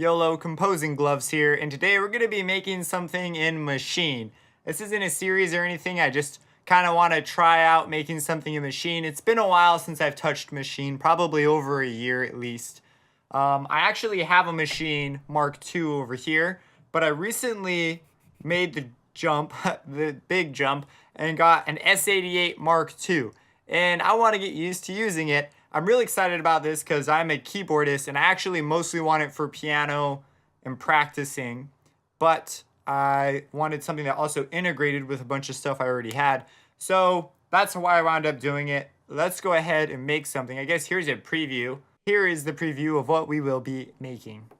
YOLO Composing Gloves here, and today we're going to be making something in Machine. This isn't a series or anything, I just kind of want to try out making something in Machine. It's been a while since I've touched Machine, probably over a year at least. I actually have a Machine Mark II over here, but I recently made the jump, the big jump, and got an S88 Mark II. And I want to get used to using it. I'm really excited about this because I'm a keyboardist and I actually mostly want it for piano and practicing, but I wanted something that also integrated with a bunch of stuff I already had. So that's why I wound up doing it. Let's go ahead and make something. I guess here's a preview. Here is the preview of what we will be making.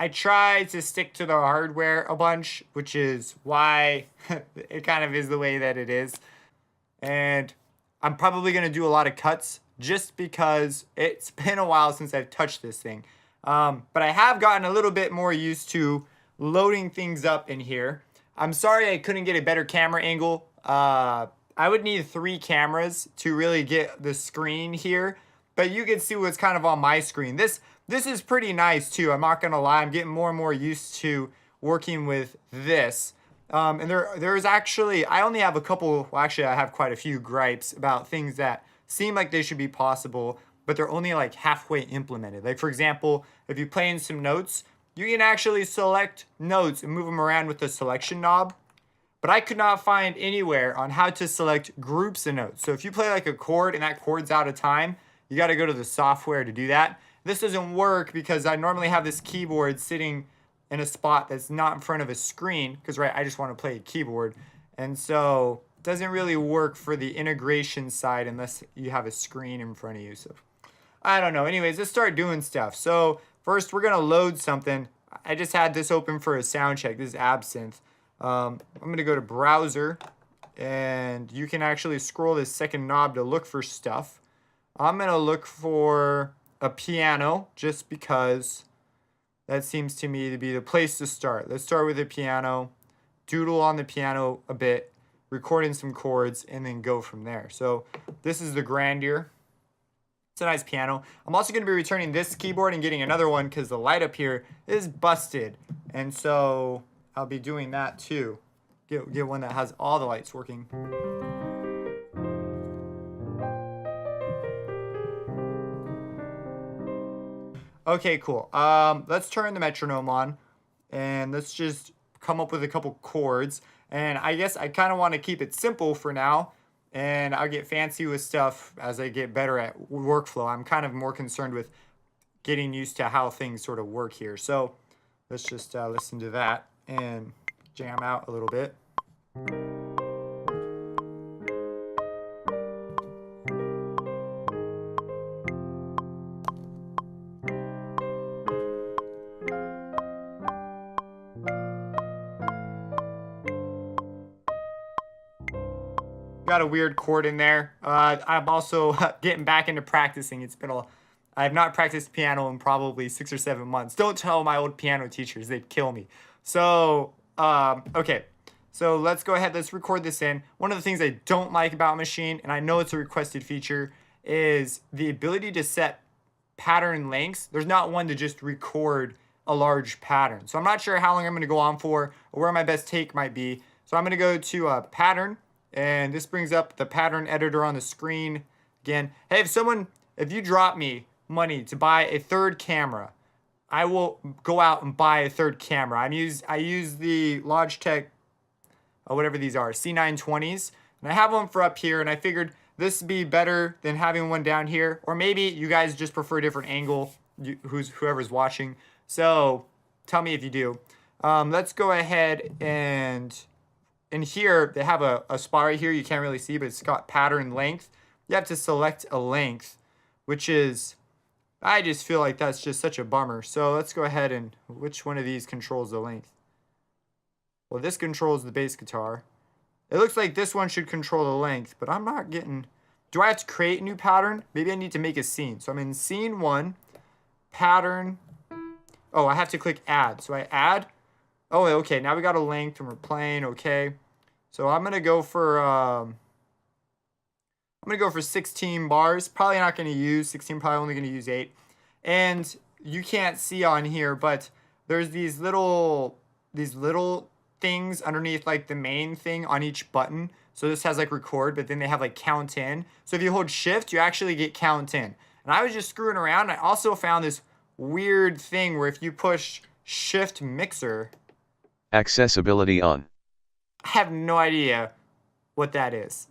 I try to stick to the hardware a bunch, which is why it kind of is the way that it is. And I'm probably going to do a lot of cuts just because it's been a while since I've touched this thing. But I have gotten a little bit more used to loading things up in here. I'm sorry I couldn't get a better camera angle. I would need 3 cameras to really get the screen here. But you can see what's kind of on my screen. This is pretty nice too. I'm not gonna lie. I'm getting more and more used to working with this. And there's actually, I only have a couple, well actually I have quite a few gripes about things that seem like they should be possible, but they're only like halfway implemented. Like for example, if you play in some notes, you can actually select notes and move them around with the selection knob. But I could not find anywhere on how to select groups of notes. So if you play like a chord and that chord's out of time, you got to go to the software to do that. This doesn't work because I normally have this keyboard sitting in a spot that's not in front of a screen because, right, I just want to play a keyboard. And so it doesn't really work for the integration side unless you have a screen in front of you. So I don't know. Anyways, let's start doing stuff. So first we're going to load something. I just had this open for a sound check. This is Absinthe. I'm going to go to browser and you can actually scroll this second knob to look for stuff. I'm going to look for a piano just because that seems to me to be the place to start. Let's start with a piano, doodle on the piano a bit, recording some chords, and then go from there. So this is the Grandeur. It's a nice piano. I'm also going to be returning this keyboard and getting another one because the light up here is busted. And so I'll be doing that too. Get one that has all the lights working. Okay, cool. Let's turn the metronome on and let's just come up with a couple chords. And I guess I kind of want to keep it simple for now, and I'll get fancy with stuff as I get better at workflow. I'm kind of more concerned with getting used to how things sort of work here. So let's just listen to that and jam out a little bit. Got a weird chord in there. I'm also getting back into practicing. I have not practiced piano in probably 6 or 7 months. Don't tell my old piano teachers, they'd kill me. So, okay. So let's go ahead, let's record this in. One of the things I don't like about Machine, and I know it's a requested feature, is the ability to set pattern lengths. There's not one to just record a large pattern. So I'm not sure how long I'm gonna go on for or where my best take might be. So I'm gonna go to pattern. And this brings up the pattern editor on the screen again. Hey, if you drop me money to buy a third camera, I will go out and buy a third camera. I use the Logitech, whatever these are, C920s, and I have one for up here, and I figured this would be better than having one down here, or maybe you guys just prefer a different angle, whoever's watching. So tell me if you do. Let's go ahead and in here, they have a spot right here you can't really see, but it's got pattern length. You have to select a length, which is I just feel like that's just such a bummer. So let's go ahead and which one of these controls the length? Well, this controls the bass guitar. It looks like this one should control the length, but I'm not getting... Do I have to create a new pattern? Maybe I need to make a scene. So I'm in scene 1, pattern. Oh, I have to click add. So I add. Oh, okay. Now we got a length and we're playing. Okay. So I'm gonna go for 16 bars. Probably not gonna use 16. Probably only gonna use 8. And you can't see on here, but there's these little things underneath like the main thing on each button. So this has like record, but then they have like count in. So if you hold shift, you actually get count in. And I was just screwing around. I also found this weird thing where if you push shift mixer, accessibility on. I have no idea what that is.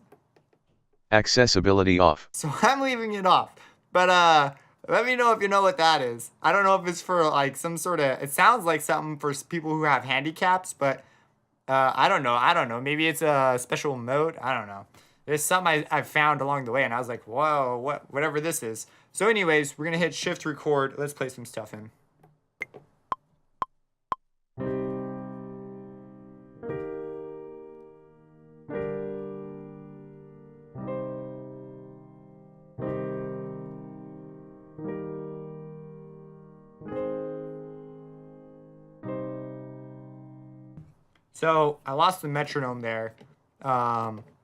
Accessibility off. So I'm leaving it off. But let me know if you know what that is. I don't know if it's for like some sort of, it sounds like something for people who have handicaps, but I don't know. Maybe it's a special mode. I don't know. There's something I found along the way, and I was like, whoa, whatever this is. So anyways, we're going to hit shift record. Let's play some stuff in. So I lost the metronome there.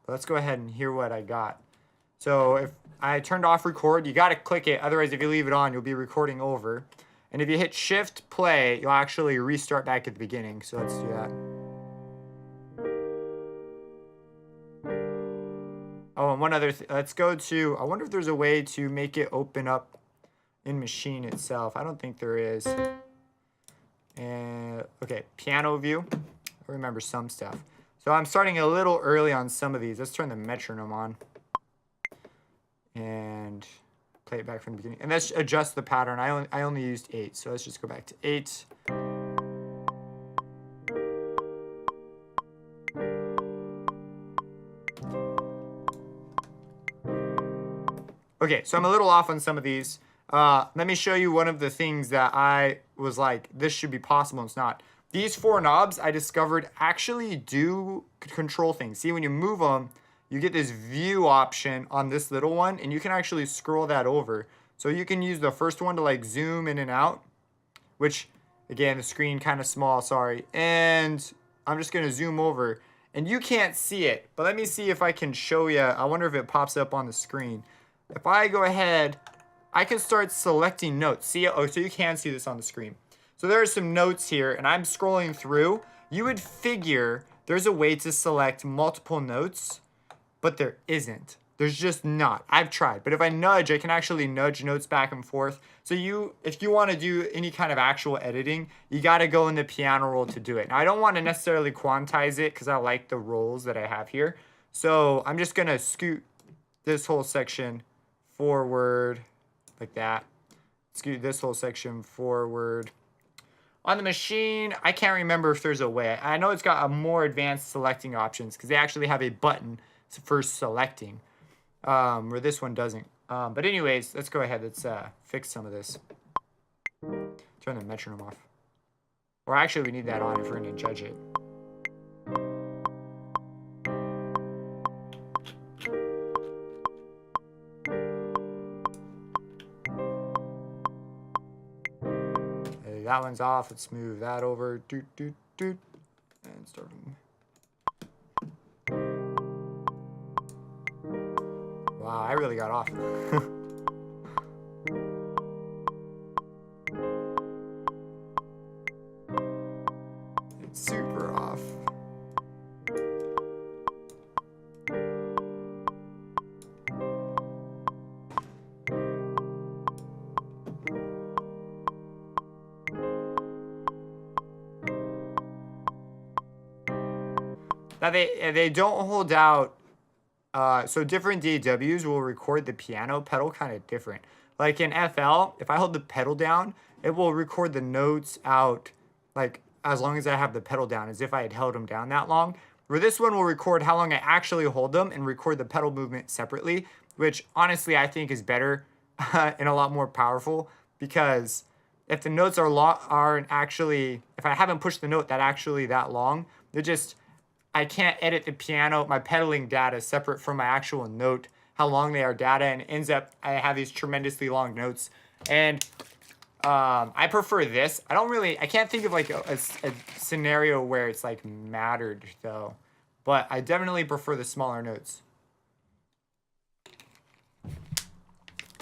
Let's go ahead and hear what I got. So if I turned off record, you got to click it. Otherwise, if you leave it on, you'll be recording over. And if you hit shift play, you'll actually restart back at the beginning. So let's do that. Oh, and one other thing. Let's go to, I wonder if there's a way to make it open up in Machine itself. I don't think there is. And okay, piano view. I remember some stuff. So I'm starting a little early on some of these. Let's turn the metronome on and play it back from the beginning. And let's adjust the pattern. I only used 8, so let's just go back to 8. Okay, so I'm a little off on some of these. Let me show you one of the things that I was like, this should be possible, and it's not. These 4 knobs I discovered actually do control things. See, when you move them, you get this view option on this little one, and you can actually scroll that over. So you can use the first one to like zoom in and out, which again, the screen kind of small, sorry. And I'm just gonna zoom over, and you can't see it, but let me see if I can show you. I wonder if it pops up on the screen. If I go ahead, I can start selecting notes. See, oh, so you can see this on the screen. So there are some notes here, and I'm scrolling through. You would figure there's a way to select multiple notes, but there isn't. There's just not. I've tried, but if I nudge, I can actually nudge notes back and forth. So if you want to do any kind of actual editing, you got to go in the piano roll to do it. Now, I don't want to necessarily quantize it because I like the rolls that I have here. So I'm just going to scoot this whole section forward like that. Scoot this whole section forward. On the Machine, I can't remember if there's a way. I know it's got a more advanced selecting options because they actually have a button for selecting, where this one doesn't. But anyways, let's go ahead. Let's fix some of this. Turn the metronome off. Or actually, we need that on if we're going to judge it. That one's off. Let's move that over. Doot, doot, doot. And start. Wow, I really got off. It's super off. Now they don't hold out, so different DAWs will record the piano pedal kind of different. Like in FL, if I hold the pedal down, it will record the notes out like as long as I have the pedal down, as if I had held them down that long. Where this one will record how long I actually hold them and record the pedal movement separately, which honestly I think is better and a lot more powerful. because if the notes aren't actually, if I haven't pushed the note that long, I can't edit the piano, my pedaling data separate from my actual note, how long they are data, and it ends up, I have these tremendously long notes. And I prefer this. I can't think of like a scenario where it's like mattered though, but I definitely prefer the smaller notes.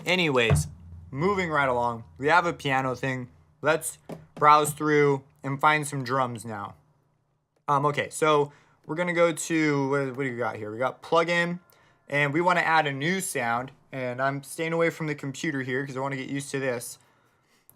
Anyways, moving right along, we have a piano thing. Let's browse through and find some drums now. Okay, so we're gonna go to, what do we got here? We got plugin, and we want to add a new sound. And I'm staying away from the computer here because I want to get used to this.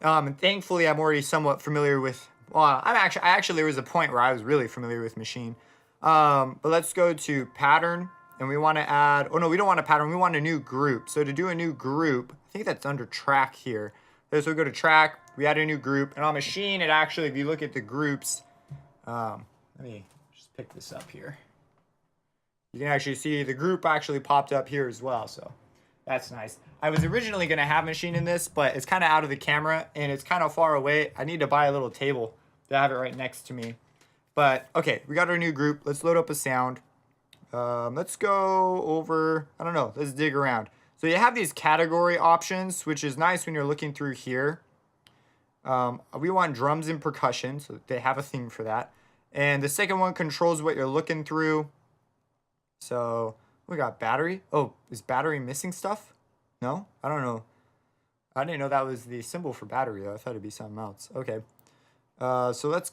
And thankfully, I'm already somewhat familiar with. Well, there was a point where I was really familiar with Machine. But let's go to pattern, and we want to add. Oh no, we don't want a pattern. We want a new group. So to do a new group, I think that's under track here. So we go to track. We add a new group, and on Machine, it actually, if you look at the groups, let me just pick this up here. You can actually see the group actually popped up here as well. So that's nice. I was originally going to have Machine in this, but it's kind of out of the camera and it's kind of far away. I need to buy a little table to have it right next to me. But okay, we got our new group. Let's load up a sound. Let's go over, I don't know, let's dig around. So you have these category options, which is nice when you're looking through here. We want drums and percussion, so they have a theme for that. And the second one controls what you're looking through. So we got battery. Oh, is battery missing stuff? No? I don't know. I didn't know that was the symbol for battery, though. I thought it'd be something else. Okay. So let's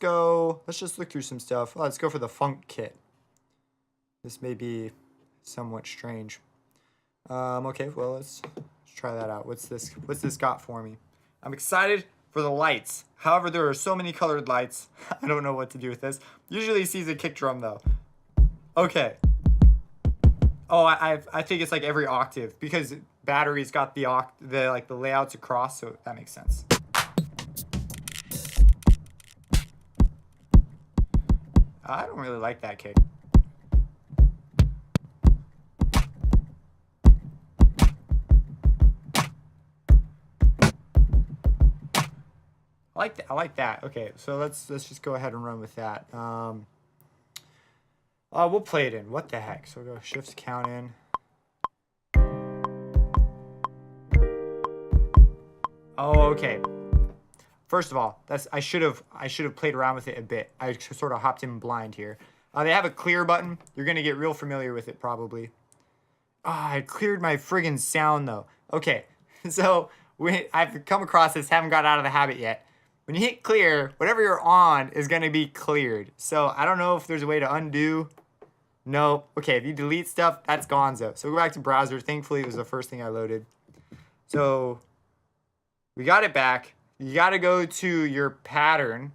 just look through some stuff. Oh, let's go for the funk kit. This may be somewhat strange. Okay, well, let's try that out. What's this got for me? I'm excited for the lights. However, there are so many colored lights. I don't know what to do with this. Usually sees a kick drum, though. Okay. Oh, I think it's like every octave because battery's got the layouts across, so that makes sense. I don't really like that kick. I like that. Okay, so let's just go ahead and run with that. We'll play it in. What the heck? So we'll go shift count in. Oh, okay. First of all, I should have played around with it a bit. I sort of hopped in blind here. They have a clear button. You're gonna get real familiar with it probably. I cleared my friggin' sound though. Okay, so I've come across this. Haven't got out of the habit yet. When you hit clear, whatever you're on is gonna be cleared. So I don't know if there's a way to undo. No. Okay, if you delete stuff, that's gonzo. So go back to browser. Thankfully, it was the first thing I loaded. So we got it back. You got to go to your pattern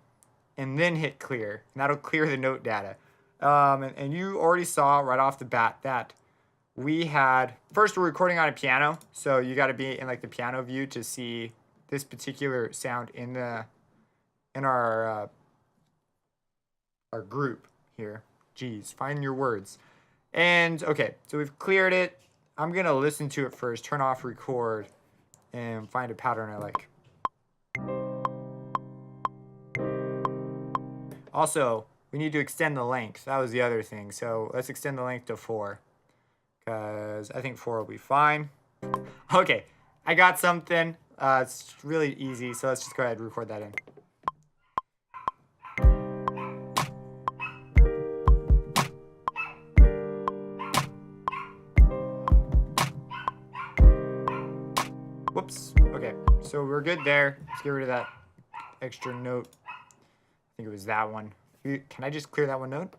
and then hit clear. And that'll clear the note data. And you already saw right off the bat that we had... First, we're recording on a piano. So you got to be in like the piano view to see this particular sound in our group here. Jeez, find your words. And okay, so we've cleared it. I'm going to listen to it first, turn off record, and find a pattern I like. Also, we need to extend the length. That was the other thing. So let's extend the length to 4, because I think 4 will be fine. Okay, I got something. It's really easy, so let's just go ahead and record that in. Whoops. Okay, so we're good there. Let's get rid of that extra note. I think it was that one. Can I just clear that one note?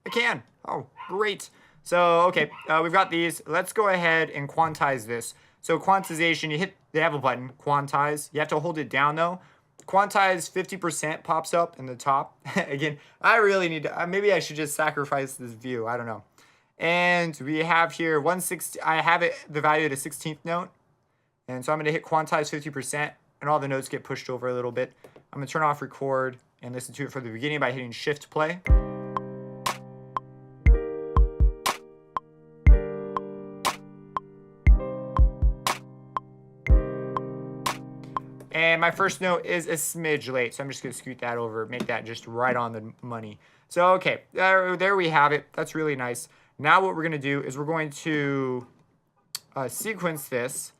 I can. Oh, great. So, okay, we've got these. Let's go ahead and quantize this. So quantization, they have a button, quantize. You have to hold it down though. Quantize 50% pops up in the top. Again, I really need to, maybe I should just sacrifice this view. I don't know. And we have here 1/16, I have it, the value at a 16th note. And so I'm gonna hit quantize 50% and all the notes get pushed over a little bit. I'm gonna turn off record and listen to it from the beginning by hitting shift play. And my first note is a smidge late, so I'm just going to scoot that over, make that just right on the money. So, okay, there we have it. That's really nice. Now what we're going to do is we're going to sequence this,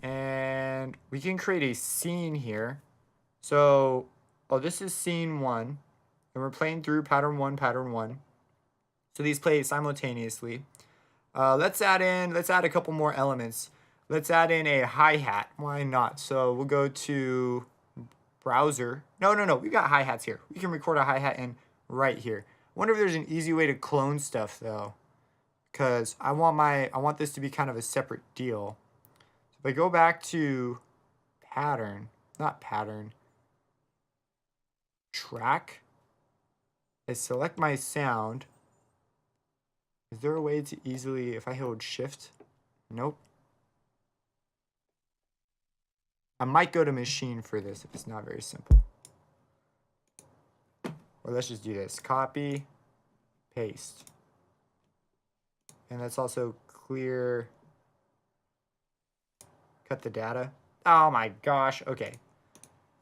and we can create a scene here. So, oh, this is scene 1, and we're playing through pattern 1, pattern 1. So these play simultaneously. Let's add a couple more elements. Let's add in a hi-hat. Why not? So we'll go to browser. No. We got hi-hats here. We can record a hi-hat in right here. I wonder if there's an easy way to clone stuff though, because I want this to be kind of a separate deal. So if I go back to track, I select my sound. Is there a way to easily, if I hold shift? Nope. I might go to machine for this if it's not very simple. Or let's just do this. Copy, paste. And let's also clear, cut the data. Oh my gosh, okay.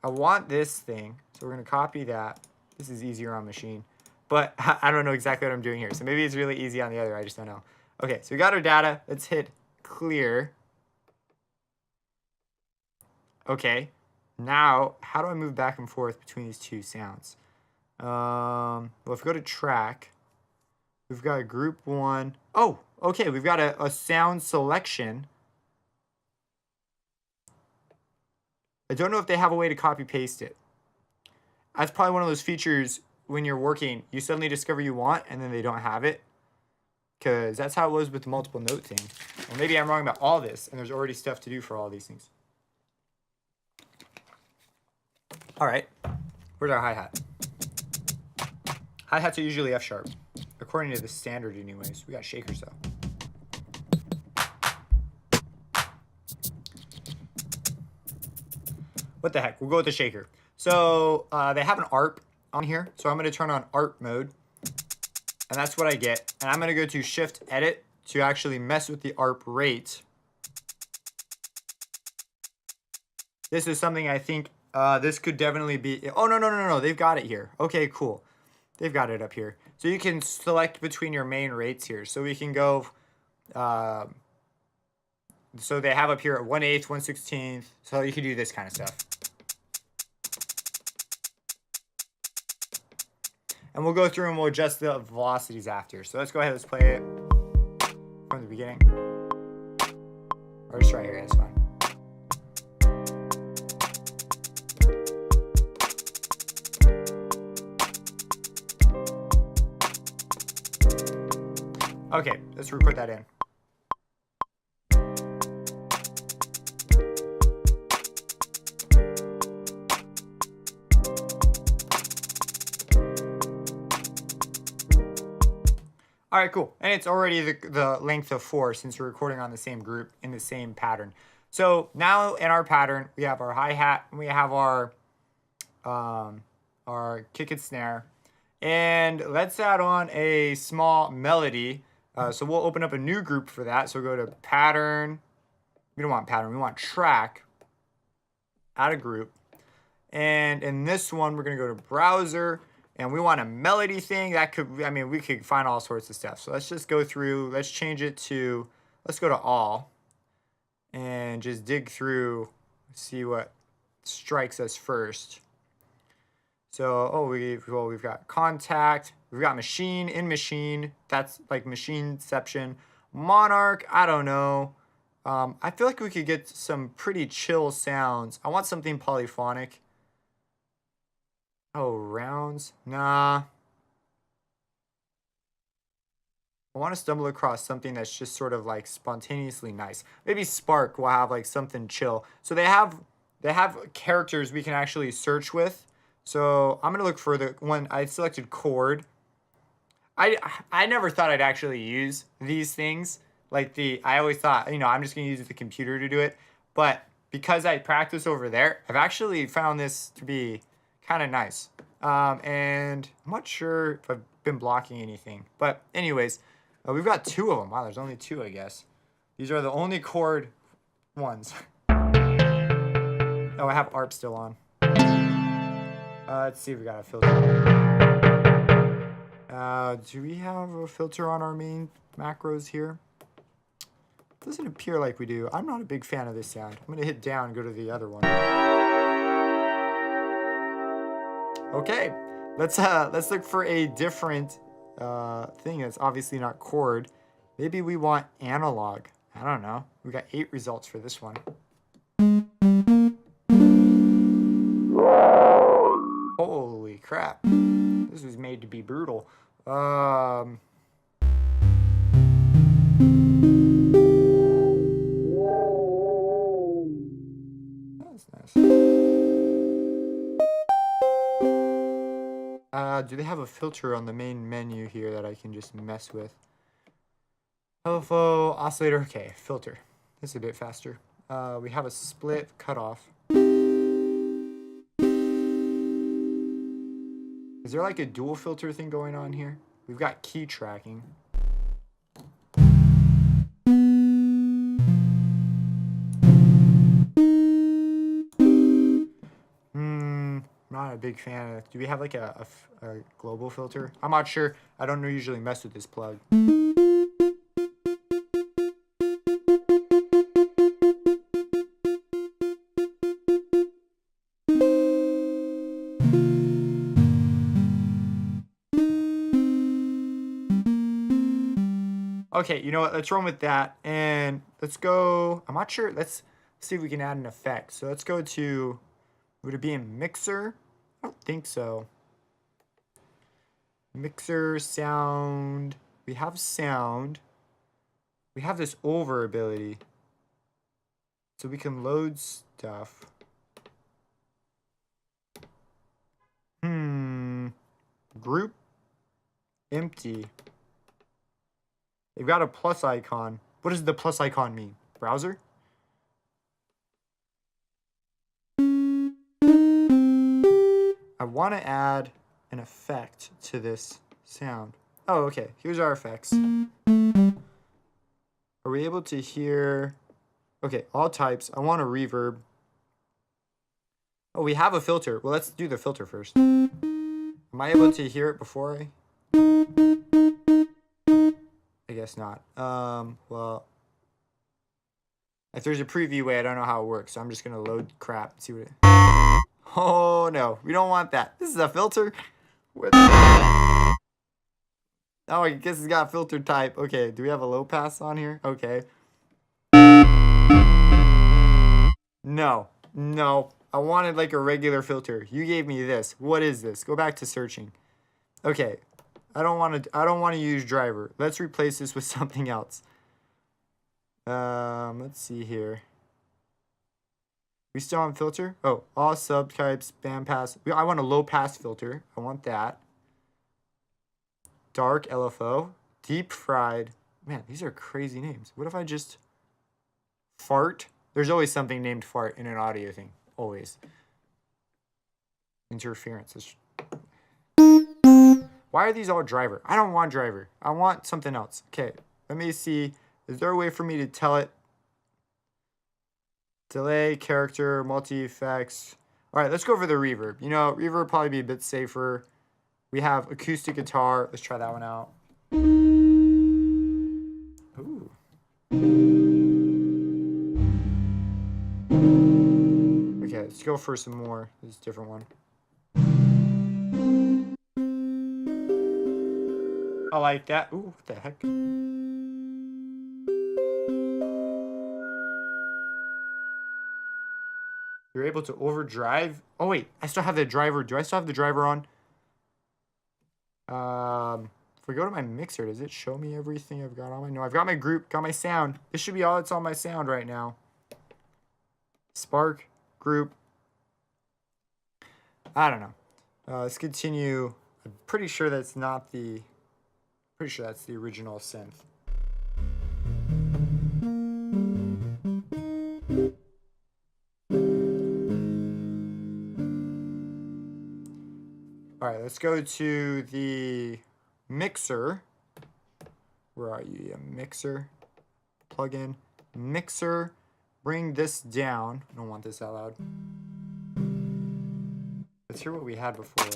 I want this thing, so we're gonna copy that. This is easier on machine, but I don't know exactly what I'm doing here. So maybe it's really easy on the other, I just don't know. Okay, so we got our data. Let's hit clear. Okay, now how do I move back and forth between these two sounds? Well, if we go to track, we've got a group 1. Oh, okay, we've got a sound selection. I don't know if they have a way to copy paste it. That's probably one of those features when you're working, you suddenly discover you want and then they don't have it. Because that's how it was with the multiple note thing. Or maybe I'm wrong about all this and there's already stuff to do for all these things. All right, where's our hi-hat? Hi-hats are usually F sharp, according to the standard anyways. We got shakers though. What the heck, we'll go with the shaker. So they have an ARP on here, so I'm gonna turn on ARP mode, and that's what I get. And I'm gonna go to Shift Edit to actually mess with the ARP rate. This is something I think this could definitely be. Oh, no. They've got it here. Okay, cool. They've got it up here. So you can select between your main rates here. So we can go. So they have up here at 1/8, 1/16. So you can do this kind of stuff. And we'll go through and we'll adjust the velocities after. So let's go ahead. Let's play it from the beginning. Or just right here. That's fine. Okay, let's put that in. All right, cool. And it's already the length of 4 since we're recording on the same group in the same pattern. So now in our pattern, we have our hi-hat and we have our kick and snare. And let's add on a small melody. So we'll open up a new group for that. So we'll go to pattern. We don't want pattern, we want track. Add a group. And in this one, we're gonna go to browser and we want a melody thing. That could, I mean, we could find all sorts of stuff. So let's just go through, let's change it to, let's go to all and just dig through, see what strikes us first. So, oh, we've got contact, we've got machine, in machine, that's like machineception. Monarch, I don't know. I feel like we could get some pretty chill sounds. I want something polyphonic. Oh, rounds, nah. I want to stumble across something that's just sort of like spontaneously nice. Maybe Spark will have like something chill. So they have characters we can actually search with. So I'm gonna look for the one I selected chord. I never thought I'd actually use these things. Like I always thought, you know, I'm just gonna use the computer to do it. But because I practice over there, I've actually found this to be kind of nice. And I'm not sure if I've been blocking anything. But anyways, we've got 2 of them. Wow, there's only 2, I guess. These are the only chord ones. Oh, I have ARP still on. Let's see if we got a filter. Do we have a filter on our main macros here? Doesn't appear like we do. I'm not a big fan of this sound. I'm gonna hit down and go to the other one. Okay, let's look for a different thing that's obviously not chord. Maybe we want analog. I don't know. We got 8 results for this one. Holy crap. This was made to be brutal. That's nice. Do they have a filter on the main menu here that I can just mess with? LFO, oscillator, okay, filter. This is a bit faster. We have a split cutoff. Is there like a dual filter thing going on here? We've got key tracking. Not a big fan of. Do we have like a global filter? I'm not sure. I don't usually mess with this plug. Okay, you know what? Let's run with that. And let's go. I'm not sure. Let's see if we can add an effect. So let's go to. Would it be in mixer? I don't think so. Mixer, sound. We have sound. We have this over ability. So we can load stuff. Group. Empty. They've got a plus icon. What does the plus icon mean? Browser? I want to add an effect to this sound. Oh, okay. Here's our effects. Are we able to hear? Okay, all types. I want a reverb. Oh, we have a filter. Well, let's do the filter first. Am I able to hear it before I guess not. Well, if there's a preview way, I don't know how it works. So I'm just going to load crap and see what it... Oh, no. We don't want that. This is a filter. Oh, I guess it's got filter type. Okay, do we have a low pass on here? Okay. No. No. I wanted like a regular filter. You gave me this. What is this? Go back to searching. Okay. I don't want to use driver. Let's replace this with something else. Let's see here. We still on filter? Oh, all subtypes, bandpass. I want a low pass filter. I want that. Dark LFO. Deep fried. Man, these are crazy names. What if I just fart? There's always something named fart in an audio thing. Always. Interference. Why are these all driver? I don't want driver. I want something else. Okay, let me see. Is there a way for me to tell it? Delay, character, multi-effects. All right, let's go for the reverb. You know, reverb would probably be a bit safer. We have acoustic guitar. Let's try that one out. Ooh. Okay, let's go for some more. This is a different one. I like that. Ooh, what the heck? You're able to overdrive. Oh wait, I still have the driver. Do I still have the driver on? If we go to my mixer, does it show me everything I've got on my? No, I've got my group, got my sound. This should be all that's on my sound right now. Spark, group. I don't know. Let's continue. I'm pretty sure that's not the. Pretty sure that's the original synth. All right, let's go to the mixer. Where are you? Yeah, mixer. Plug in. Mixer. Bring this down. I don't want this that loud. Let's hear what we had before.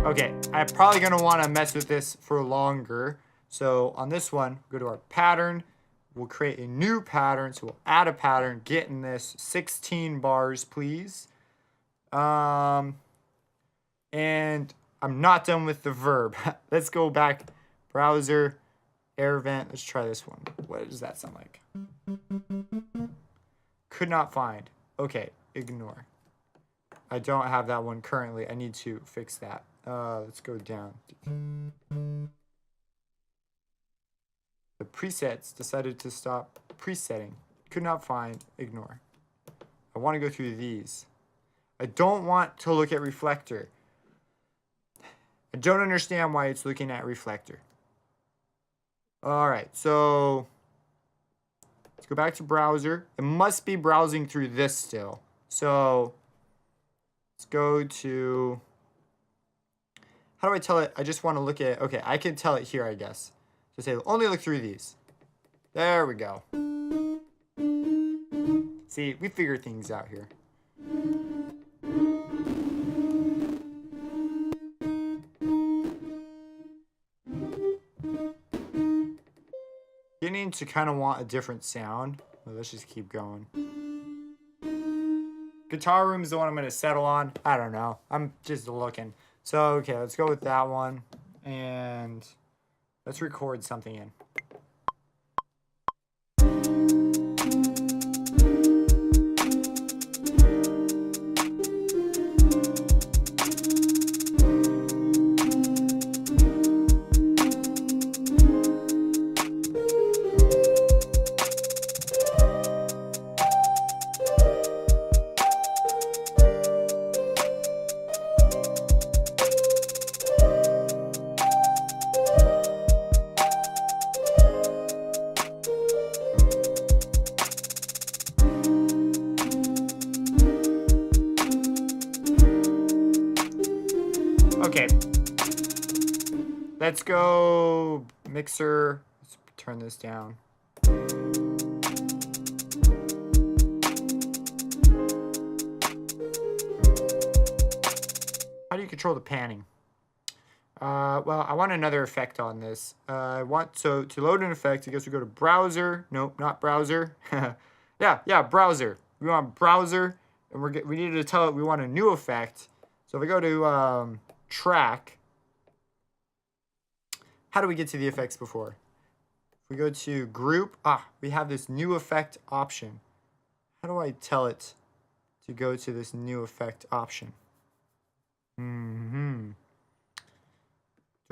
Okay, I'm probably gonna wanna mess with this for longer. So on this one, go to our pattern. We'll create a new pattern. So we'll add a pattern, get in this 16 bars, please. And I'm not done with the verb. Let's go back, browser, air vent. Let's try this one. What does that sound like? Could not find. Okay, ignore. I don't have that one currently. I need to fix that. Let's go down. The presets decided to stop presetting. Could not find, ignore. I want to go through these. I don't want to look at reflector. I don't understand why it's looking at reflector. All right, so let's go back to browser. It must be browsing through this still. So let's go to, how do I tell it? I just want to look at, okay, I can tell it here, I guess. So say, only look through these. There we go. See, we figure things out here. Beginning to kind of want a different sound. Well, let's just keep going. Guitar room is the one I'm going to settle on. I don't know. I'm just looking. So, okay, let's go with that one. And let's record something in. Okay, let's go mixer. Let's turn this down. How do you control the panning? Well, I want another effect on this. I want, so to load an effect, I guess we go to browser. Nope, not browser. yeah, browser. We want browser, and we needed to tell it we want a new effect. So if we go to track, how do we get to the effects before? If we go to group, we have this new effect option. How do I tell it to go to this new effect option? Do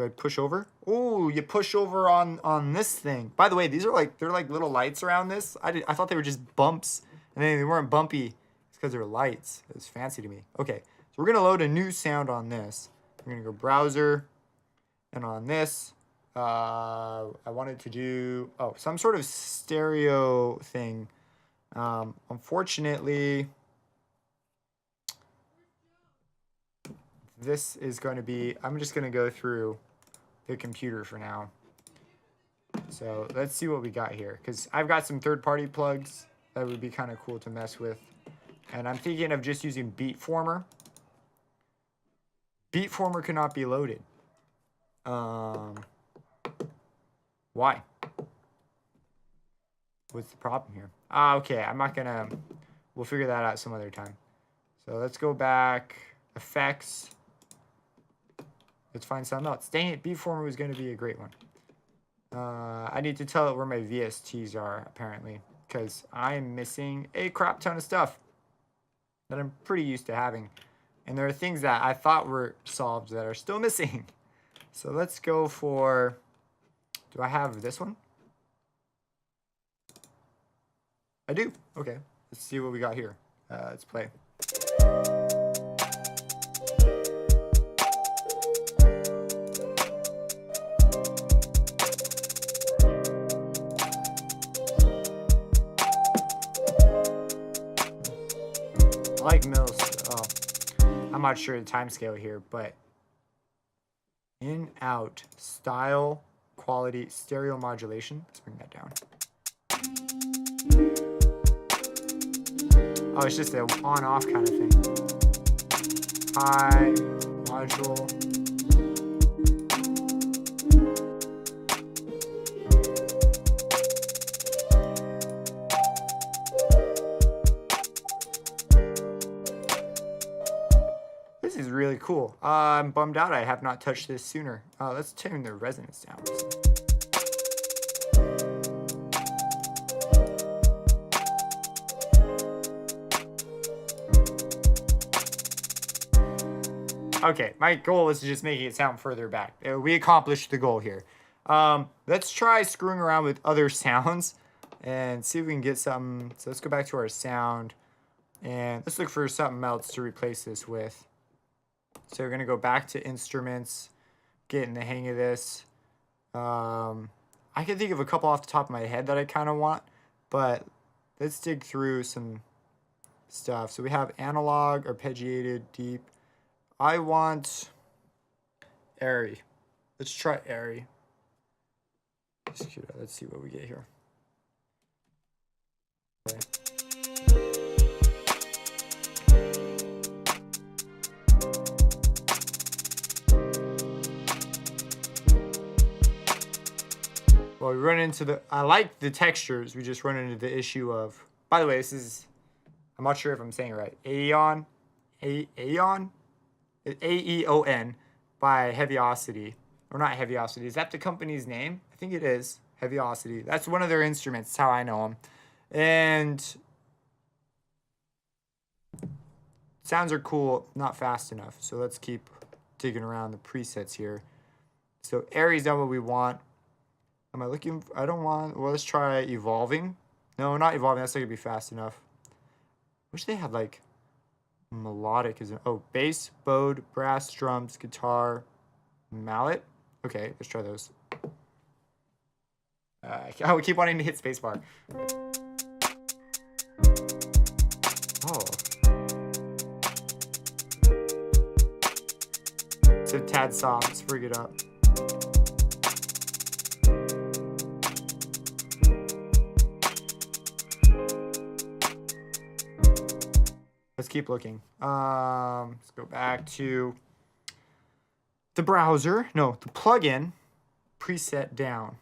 I push over? Oh, you push over on this thing. By the way, these are like, they're like little lights around this. I thought they were just bumps, and then they weren't bumpy. It's because they're lights. It was fancy to me. Okay, so we're gonna load a new sound on this. We're gonna go browser, and on this, I wanted to do, some sort of stereo thing. Unfortunately, this is going to be, I'm just going to go through the computer for now. So let's see what we got here, because I've got some third-party plugs that would be kind of cool to mess with. And I'm thinking of just using Beatformer. Beatformer cannot be loaded. Why? What's the problem here? Okay, I'm not gonna, we'll figure that out some other time. So let's go back, effects. Let's find something else. Dang it, Beatformer was gonna be a great one. I need to tell it where my VSTs are, apparently, because I'm missing a crap ton of stuff that I'm pretty used to having. And there are things that I thought were solved that are still missing. So let's go for, do I have this one? I do. Okay. Let's see what we got here. Let's play. I like Mills. Oh, I'm not sure the time scale here, but in, out, style, quality, stereo modulation. Let's bring that down. Oh, it's just an on-off kind of thing. High, module. This is really cool. I'm bummed out I have not touched this sooner. Let's turn the resonance down. Okay, my goal is to just make it sound further back. We accomplished the goal here. Let's try screwing around with other sounds and see if we can get something. So let's go back to our sound and let's look for something else to replace this with. So we're gonna go back to instruments, getting the hang of this. I can think of a couple off the top of my head that I kind of want, but let's dig through some stuff. So we have analog, arpeggiated, deep. I want airy. Let's try airy. Let's see what we get here. Okay. Well, we run into the, I like the textures, we just run into the issue of, by the way, this is, I'm not sure if I'm saying it right, Aeon, A-E-O-N by Heaviosity, or not Heaviosity, is that the company's name? I think it is, Heaviosity. That's one of their instruments, that's how I know them. And sounds are cool, not fast enough, so let's keep digging around the presets here. So airy's done what we want. Am I looking, I don't want, well, let's try evolving. No, not evolving, that's not gonna be fast enough. Wish they had like melodic is, oh, bass, bowed, brass, drums, guitar, mallet. Okay, let's try those. I would keep wanting to hit spacebar. Oh. It's a tad soft, let's bring it up. Let's keep looking. Let's go back to the browser. No, the plugin. Preset down.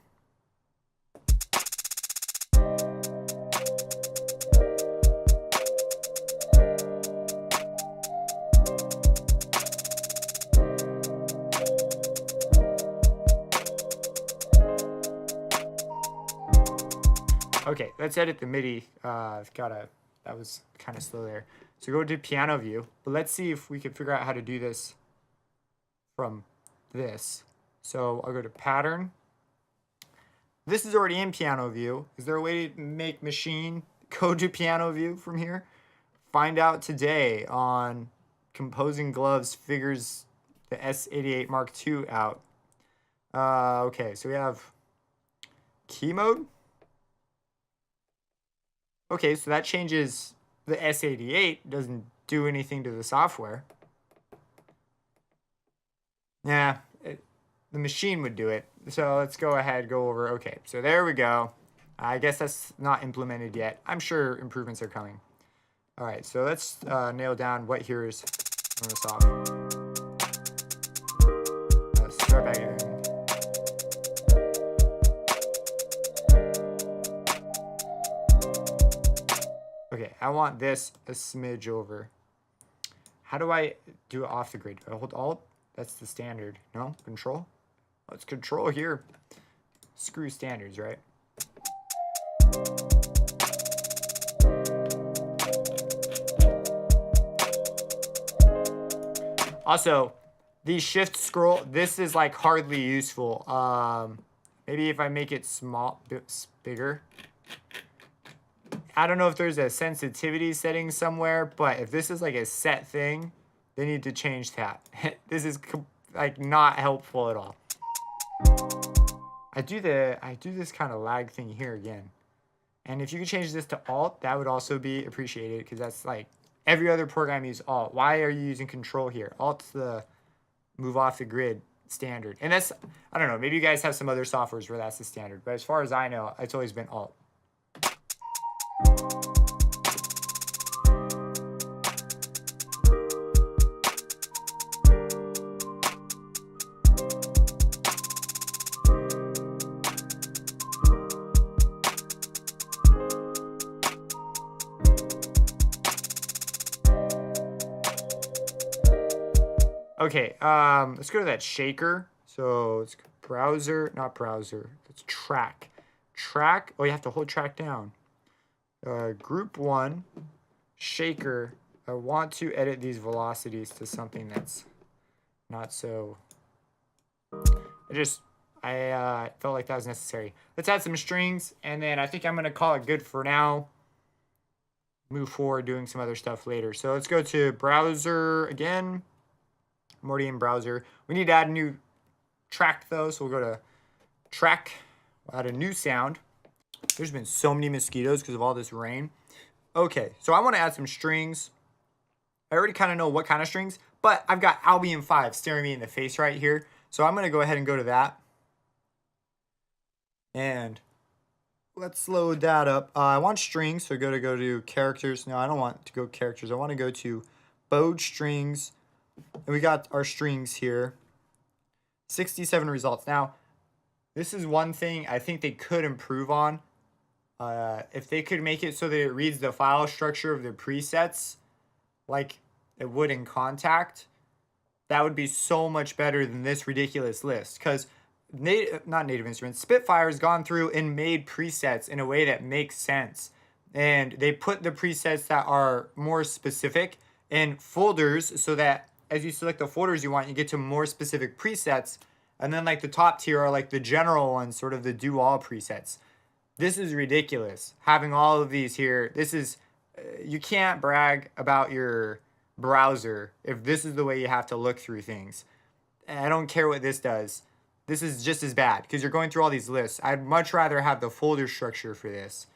Okay, let's edit the MIDI. That was kind of slow there. So go to piano view, but let's see if we can figure out how to do this from this. So I'll go to pattern. This is already in piano view. Is there a way to make machine go to piano view from here? Find out today on Composing Gloves figures the S88 MK2 out. Okay, so we have key mode. Okay, so that changes the S88, doesn't do anything to the software. Yeah, the machine would do it. So let's go ahead, go over, okay, so there we go. I guess that's not implemented yet. I'm sure improvements are coming. All right, so let's nail down what here is on this off. Let's start back in. Okay, I want this a smidge over. How do I do it off the grid? Do I hold Alt? That's the standard. No? Control? Oh, it's Control here. Screw standards, right? Also, the shift scroll, this is like hardly useful. Maybe if I make it small, bigger. I don't know if there's a sensitivity setting somewhere, but if this is like a set thing, they need to change that. This is like not helpful at all. I do this kind of lag thing here again. And if you could change this to Alt, that would also be appreciated, because that's like every other program uses Alt. Why are you using Control here? Alt's the move off the grid standard. And that's, I don't know, maybe you guys have some other softwares where that's the standard, but as far as I know, it's always been Alt. Okay, let's go to that shaker. So it's browser, not browser. It's track. Track, oh, you have to hold track down. Group 1, shaker. I want to edit these velocities to something that's not so... I felt like that was necessary. Let's add some strings, and then I think I'm going to call it good for now. Move forward doing some other stuff later. So let's go to browser again. I'm already in browser. We need to add a new track though, so we'll go to track, we'll add a new sound. There's been so many mosquitoes because of all this rain. Okay, so I want to add some strings. I already kind of know what kind of strings, but I've got Albion 5 staring me in the face right here. So I'm going to go ahead and go to that. And let's load that up. I want strings, so go to characters. No, I don't want to go characters. I want to go to bode strings. And we got our strings here. 67 results. Now, this is one thing I think they could improve on. If they could make it so that it reads the file structure of the presets like it would in Contact, that would be so much better than this ridiculous list. Because not Native Instruments, Spitfire has gone through and made presets in a way that makes sense. And they put the presets that are more specific in folders so that as you select the folders you want, you get to more specific presets. And then like the top tier are like the general ones, sort of the do all presets. This is ridiculous. Having all of these here, this is, you can't brag about your browser if this is the way you have to look through things. And I don't care what this does. This is just as bad because you're going through all these lists. I'd much rather have the folder structure for this.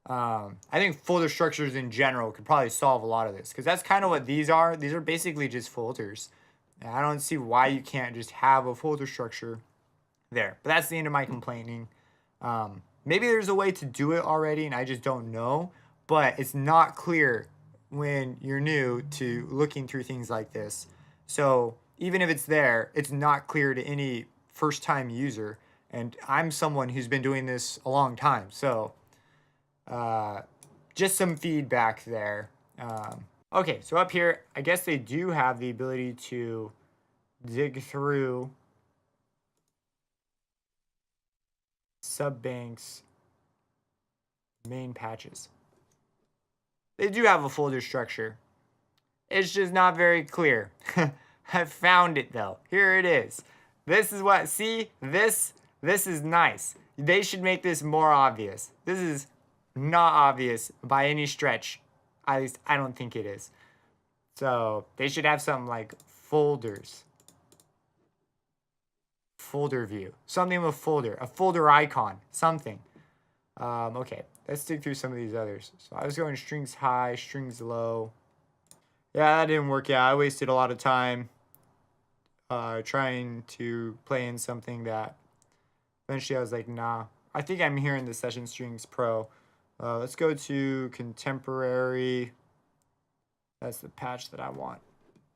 I think folder structures in general could probably solve a lot of this because that's kind of what these are. These are basically just folders. And I don't see why you can't just have a folder structure there. But that's the end of my complaining. Maybe there's a way to do it already and I just don't know. But it's not clear when you're new to looking through things like this. So even if it's there, it's not clear to any first-time user. And I'm someone who's been doing this a long time. So just some feedback there. Okay, so up here, I guess they do have the ability to dig through subbanks main patches. They do have a folder structure. It's just not very clear. I found it though. Here it is. This is what, see, this is nice. They should make this more obvious. This is not obvious by any stretch. At least I don't think it is. So they should have some like folders. Folder view. Something with folder. A folder icon. Something. Okay. Let's dig through some of these others. So I was going strings high, strings low. Yeah, that didn't work out. I wasted a lot of time trying to play in something that eventually I was like, nah. I think I'm hearing the Session Strings Pro. Let's go to Contemporary. That's the patch that I want.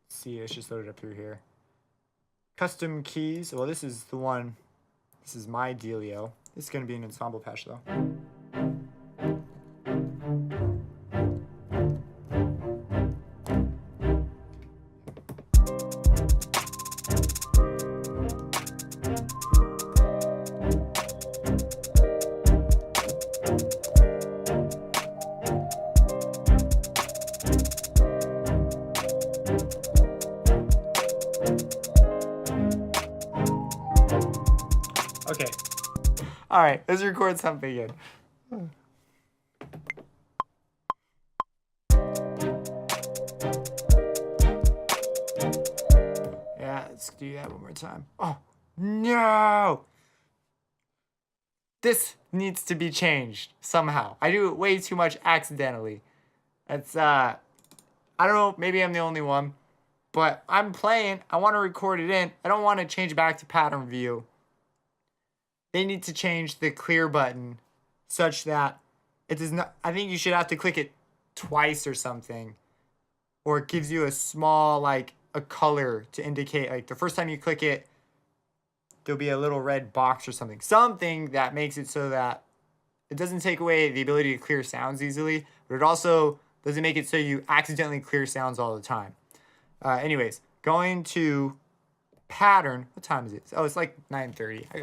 Let's see, it's just loaded up through here. Custom keys. Well, this is the one. This is my dealio. This is going to be an ensemble patch, though. Okay. All right, let's record something again. let's do that one more time. Oh, no! This needs to be changed somehow. I do it way too much accidentally. It's, I don't know, maybe I'm the only one. But I'm playing, I want to record it in. I don't want to change back to pattern view. They need to change the clear button such that it does not, I think you should have to click it twice or something. Or it gives you a small, like, a color to indicate, like, the first time you click it, there'll be a little red box or something. Something that makes it so that it doesn't take away the ability to clear sounds easily, but it also doesn't make it so you accidentally clear sounds all the time. Anyways, going to pattern. What time is it? Oh, it's like 9:30. I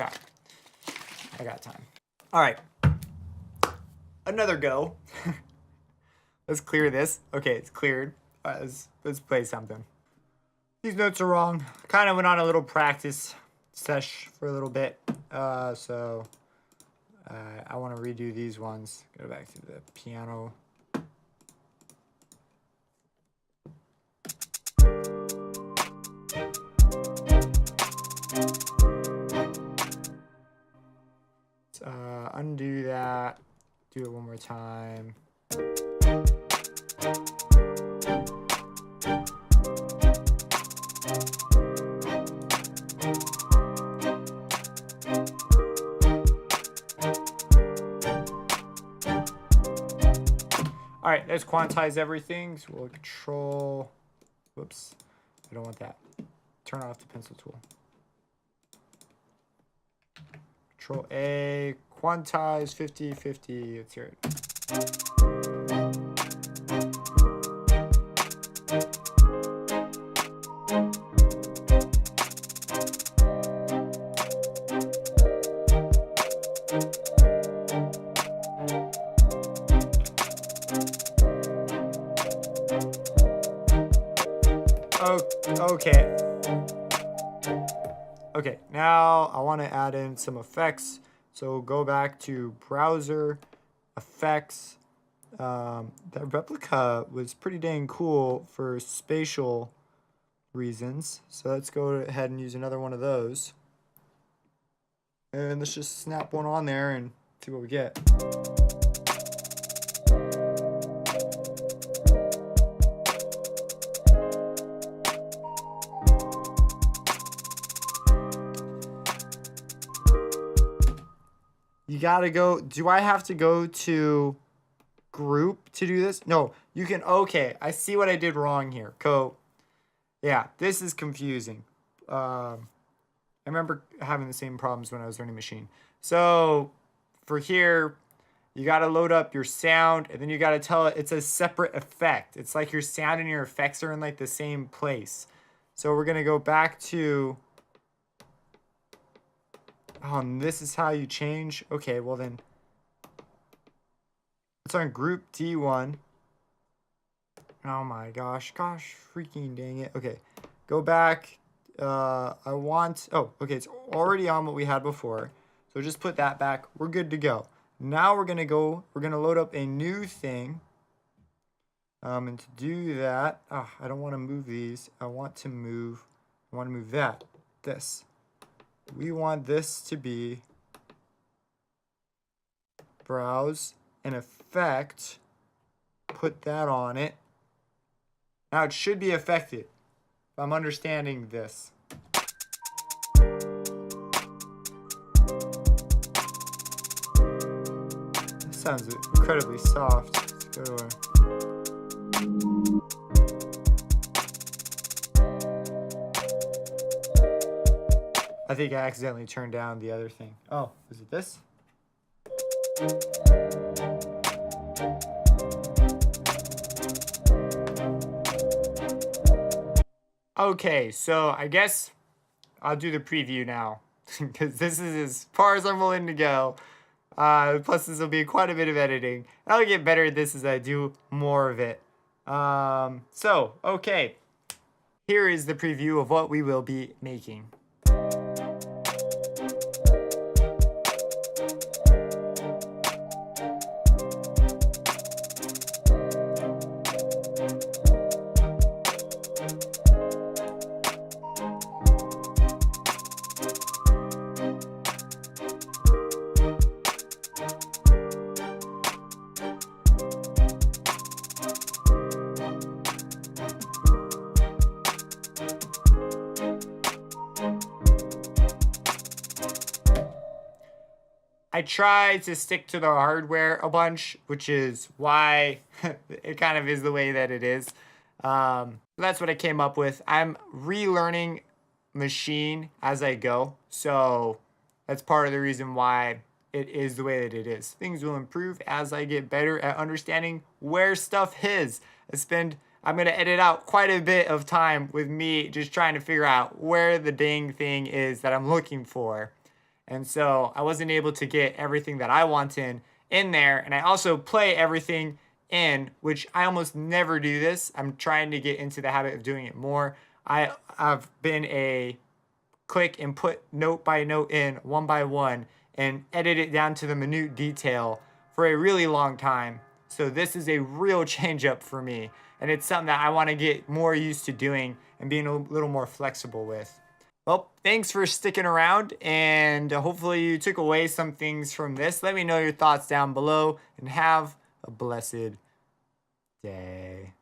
got time. All right. Another go. Let's clear this. Okay, it's cleared. All right, let's play something. These notes are wrong. Kind of went on a little practice sesh for a little bit. So I want to redo these ones. Go back to the piano. Undo that. Do it one more time. All right, let's quantize everything. So we'll control, whoops, I don't want that. Turn off the pencil tool. Control A, quantize 50/50. Let's hear it. Okay. Okay, now I want to add in some effects. So go back to browser, effects. That replica was pretty dang cool for spatial reasons. So let's go ahead and use another one of those. And let's just snap one on there and see what we get. You gotta go, do I have to go to group to do this? No, you can, okay, I see what I did wrong here. Yeah, this is confusing. I remember having the same problems when I was learning machine. So for here, you gotta load up your sound and then you gotta tell it it's a separate effect. It's like your sound and your effects are in like the same place. So we're gonna go back to, this is how you change. Okay, well then, it's on group D1. Oh my gosh, freaking dang it. Okay, go back. Okay, it's already on what we had before. So just put that back. We're good to go. Now we're gonna load up a new thing. And to do that, I don't want to move these. I want to move this. We want this to be browse and effect. Put that on it. Now it should be affected. If I'm understanding this. This sounds incredibly soft. Let's go to I think I accidentally turned down the other thing. Oh, is it this? Okay, so I guess I'll do the preview now because this is as far as I'm willing to go. Plus this will be quite a bit of editing. I'll get better at this as I do more of it. Okay. Here is the preview of what we will be making. I try to stick to the hardware a bunch, which is why it kind of is the way that it is. That's what I came up with. I'm relearning machine as I go. So that's part of the reason why it is the way that it is. Things will improve as I get better at understanding where stuff is. I'm going to edit out quite a bit of time with me just trying to figure out where the dang thing is that I'm looking for. And so I wasn't able to get everything that I want in there. And I also play everything in, which I almost never do this. I'm trying to get into the habit of doing it more. I've been a click and put note by note in one by one and edit it down to the minute detail for a really long time. So this is a real change up for me. And it's something that I want to get more used to doing and being a little more flexible with. Well, thanks for sticking around, and hopefully you took away some things from this. Let me know your thoughts down below, and have a blessed day.